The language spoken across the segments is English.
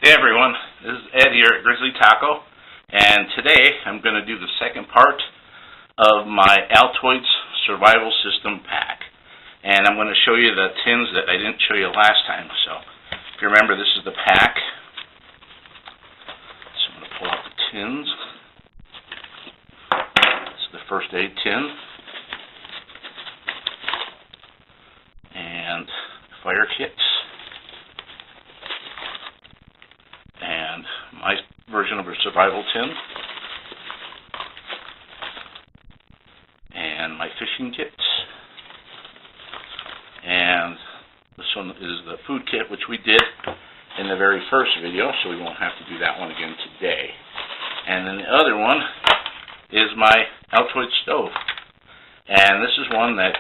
Hey everyone, this is Ed here at Grizzly Taco, and today I'm going to do the second part of my Altoids Survival System pack. And I'm going to show you the tins that I didn't show you last time. So, if you remember, this is the pack. So I'm going to pull out the tins. This is the first aid tin. And fire kits. And my version of a survival tin, and my fishing kit, and this one is the food kit, which we did in the very first video, so we won't have to do that one again today. And then the other one is my Altoids stove, and this is one that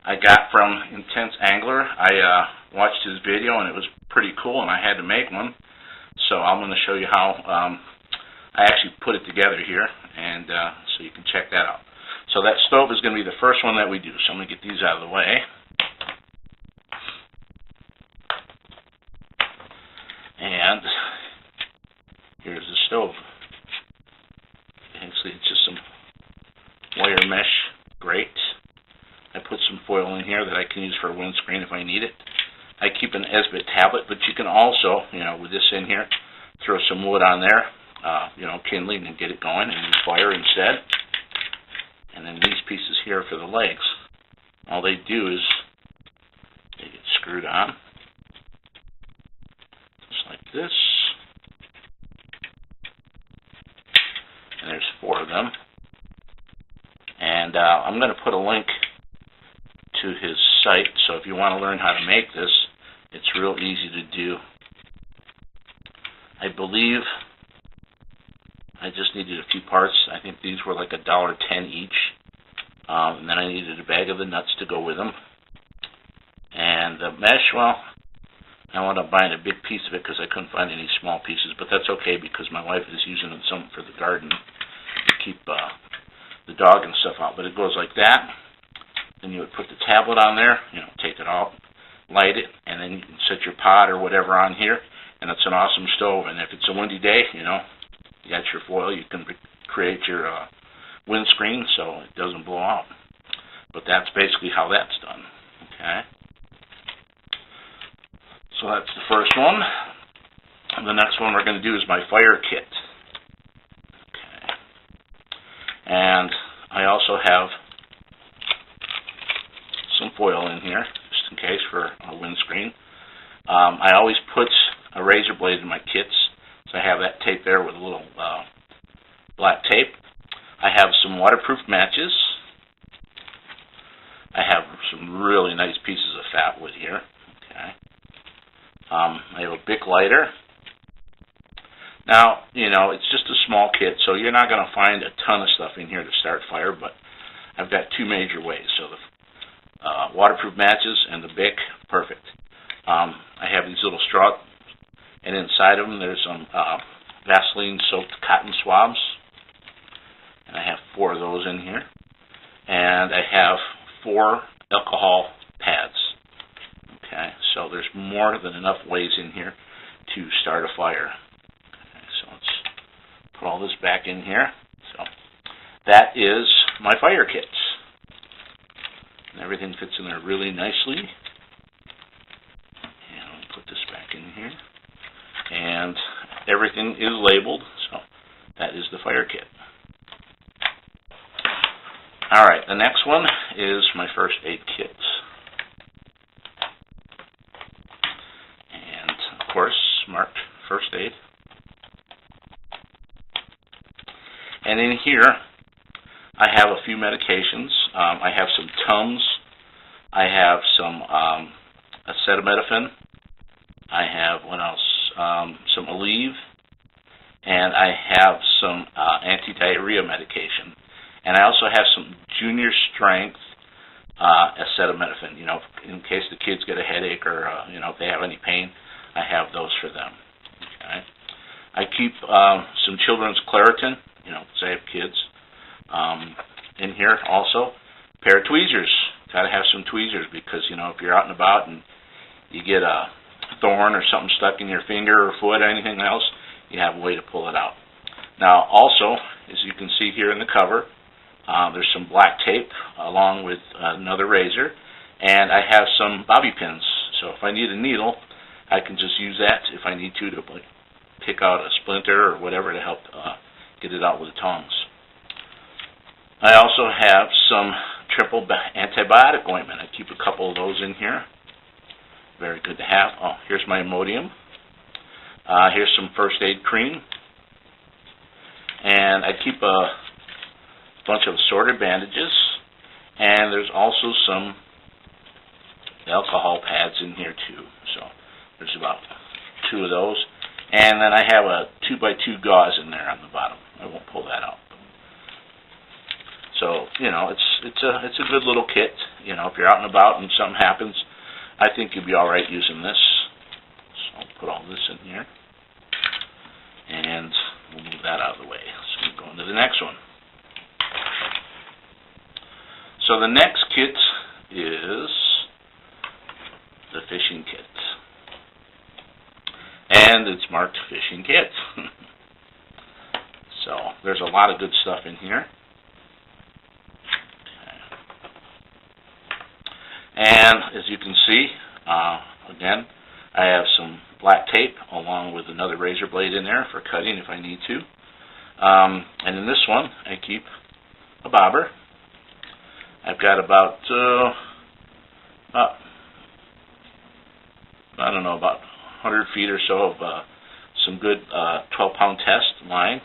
I got from IntenseAngler. I watched his video and it was pretty cool, and I had to make one. So I'm going to show you how I actually put it together here, and so you can check that out. So that stove is going to be the first one that we do. So I'm going to get these out of the way. And here's the stove. Actually, it's just some wire mesh grate. I put some foil in here that I can use for a windscreen if I need it. I keep an Esbit tablet, but you can also, with this in here, throw some wood on there, kindling, and get it going, and use fire instead. And then these pieces here for the legs. All they do is they get screwed on, just like this. And there's 4 of them. And I'm going to put a link to his site, so if you want to learn how to make this, it's real easy to do. I believe I just needed a few parts. I think these were like $1.10 each. And then I needed a bag of the nuts to go with them. And the mesh, well, I wound up buying a big piece of it because I couldn't find any small pieces, but that's okay because my wife is using some for the garden to keep the dog and stuff out. But it goes like that. Then you would put the tablet on there, take it out, light it, and then you can set your pot or whatever on here, and it's an awesome stove. And if it's a windy day, you got your foil, you can create your windscreen so it doesn't blow out. But that's basically how that's done. Okay. So that's the first one. And the next one we're going to do is my fire kit. Okay. And I also have some foil in here, just in case for a windscreen. I always put a razor blade in my kits, so I have that tape there with a little black tape. I have some waterproof matches. I have some really nice pieces of fat wood here. Okay. I have a Bic lighter. Now, it's just a small kit, so you're not going to find a ton of stuff in here to start fire, but I've got 2 major ways. So the waterproof matches and the Bic, perfect. I have these little straw, and inside of them there's some Vaseline-soaked cotton swabs, and I have 4 of those in here. And I have 4 alcohol pads. Okay, so there's more than enough ways in here to start a fire. Okay, so let's put all this back in here. So that is my fire kit. And everything fits in there really nicely. And I'll put this back in here. And everything is labeled, so that is the fire kit. Alright, the next one is my first aid kit. And, of course, marked first aid. And in here, I have a few medications. I have some Tums. I have some acetaminophen. I have, what else? Some Aleve. And I have some anti-diarrhea medication. And I also have some junior strength acetaminophen, in case the kids get a headache or, if they have any pain, I have those for them. Okay. I keep some children's Claritin, because I have kids. In here also, a pair of tweezers. Got to have some tweezers because, if you're out and about and you get a thorn or something stuck in your finger or foot or anything else, you have a way to pull it out. Now also, as you can see here in the cover, there's some black tape along with another razor, and I have some bobby pins. So if I need a needle, I can just use that if I need to pick out a splinter or whatever to help get it out with the tongs. I also have some triple antibiotic ointment. I keep a couple of those in here. Very good to have. Oh, here's my Imodium. Here's some first aid cream. And I keep a bunch of assorted bandages. And there's also some alcohol pads in here too. So there's about 2 of those. And then I have a 2x2 gauze in there on the bottom. I won't pull that out. So, you know, it's a good little kit. You know, if you're out and about and something happens, I think you'll be all right using this. So I'll put all this in here, and we'll move that out of the way. So we'll go into the next one. So the next kit is the fishing kit, and it's marked fishing kit. So there's a lot of good stuff in here. And as you can see, again, I have some black tape along with another razor blade in there for cutting if I need to. And in this one, I keep a bobber. I've got about I don't know, about 100 feet or so of some good 12-pound test line.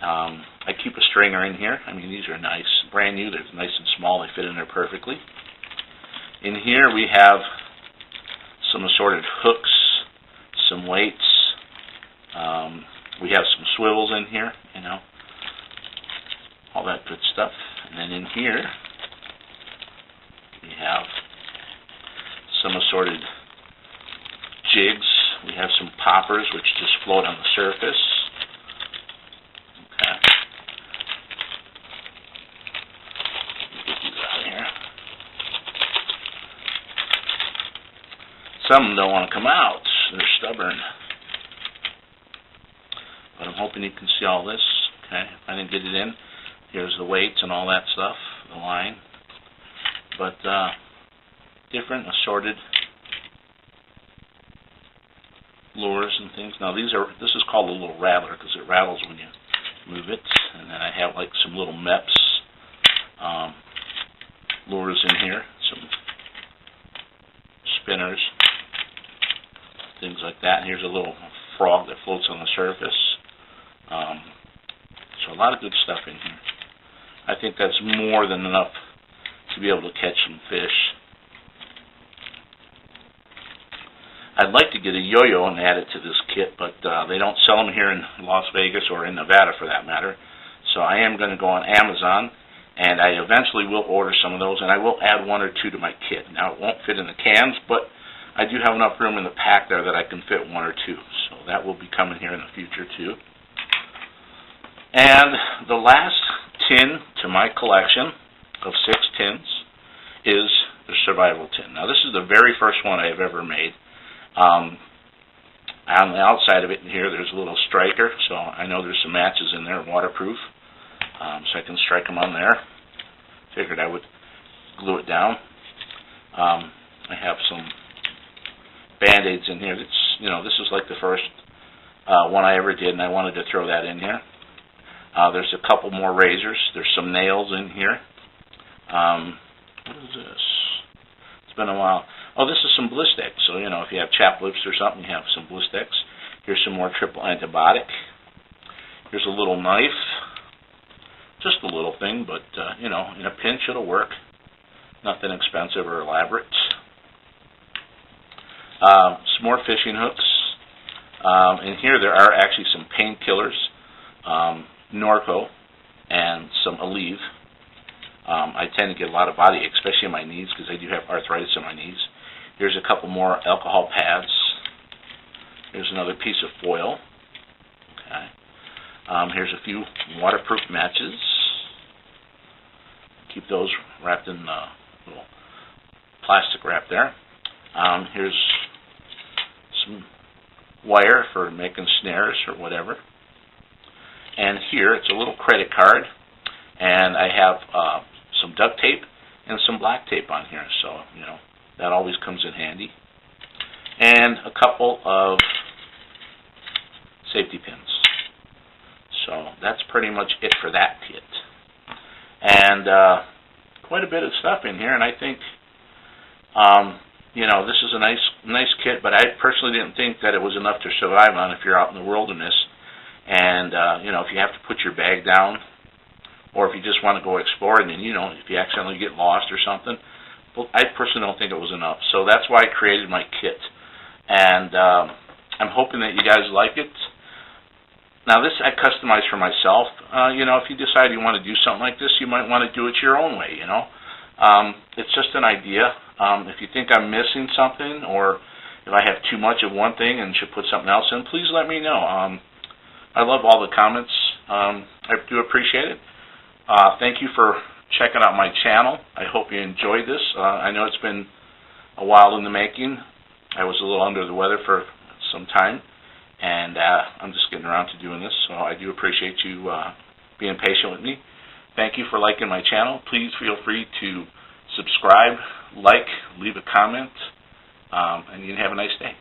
I keep a stringer in here. I mean, these are nice, brand new. They're nice and small. They fit in there perfectly. In here we have some assorted hooks, some weights. We have some swivels in here, you know, all that good stuff. And then in here we have some assorted jigs. We have some poppers which just float on the surface. Okay. Get these out of here. Some don't want to come out. They're stubborn. But I'm hoping you can see all this. Okay, if I didn't get it in, here's the weights and all that stuff, the line. But different assorted lures and things. Now this is called a little rattler because it rattles when you move it. And then I have like some little MEPS lures in here, some spinners, things like that. And here's a little frog that floats on the surface. So a lot of good stuff in here. I think that's more than enough to be able to catch some fish. I'd like to get a yo-yo and add it to this kit, but they don't sell them here in Las Vegas or in Nevada for that matter. So I am going to go on Amazon, and I eventually will order some of those, and I will add 1 or 2 to my kit. Now it won't fit in the cans, but I do have enough room in the pack there that I can fit 1 or 2. So that will be coming here in the future too. And the last tin to my collection of 6 tins is the survival tin. Now this is the very first one I have ever made. On the outside of it here, there's a little striker, so I know there's some matches in there, waterproof, so I can strike them on there. Figured I would glue it down. I have some Band-Aids in here. That's, you know, this is like the first one I ever did, and I wanted to throw that in here. There's a couple more razors. There's some nails in here. What is this? It's been a while. Oh, this is some Blistex. So, you know, if you have chapped lips or something, you have some Blistex. Here's some more triple antibiotic. Here's a little knife. Just a little thing, but, you know, in a pinch it'll work. Nothing expensive or elaborate. Some more fishing hooks. In here there are actually some painkillers, Norco, and some Aleve. I tend to get a lot of body ache, especially in my knees, because I do have arthritis in my knees. Here's a couple more alcohol pads. Here's another piece of foil. Okay. Here's a few waterproof matches. Keep those wrapped in little plastic wrap there. Here's some wire for making snares or whatever. And here it's a little credit card, and I have some duct tape and some black tape on here, so that always comes in handy. And a couple of safety pins. So that's pretty much it for that kit. And quite a bit of stuff in here, and I think this is a nice kit, but I personally didn't think that it was enough to survive on if you're out in the wilderness, and if you have to put your bag down, or if you just want to go exploring, and if you accidentally get lost or something. Well, I personally don't think it was enough, so that's why I created my kit, and I'm hoping that you guys like it. Now, this I customized for myself. If you decide you want to do something like this, you might want to do it your own way. It's just an idea. If you think I'm missing something, or if I have too much of one thing and should put something else in, please let me know. I love all the comments. I do appreciate it. Thank you for checking out my channel. I hope you enjoyed this. I know it's been a while in the making. I was a little under the weather for some time, and I'm just getting around to doing this, so I do appreciate you being patient with me. Thank you for liking my channel. Please feel free to subscribe, leave a comment, and you can have a nice day.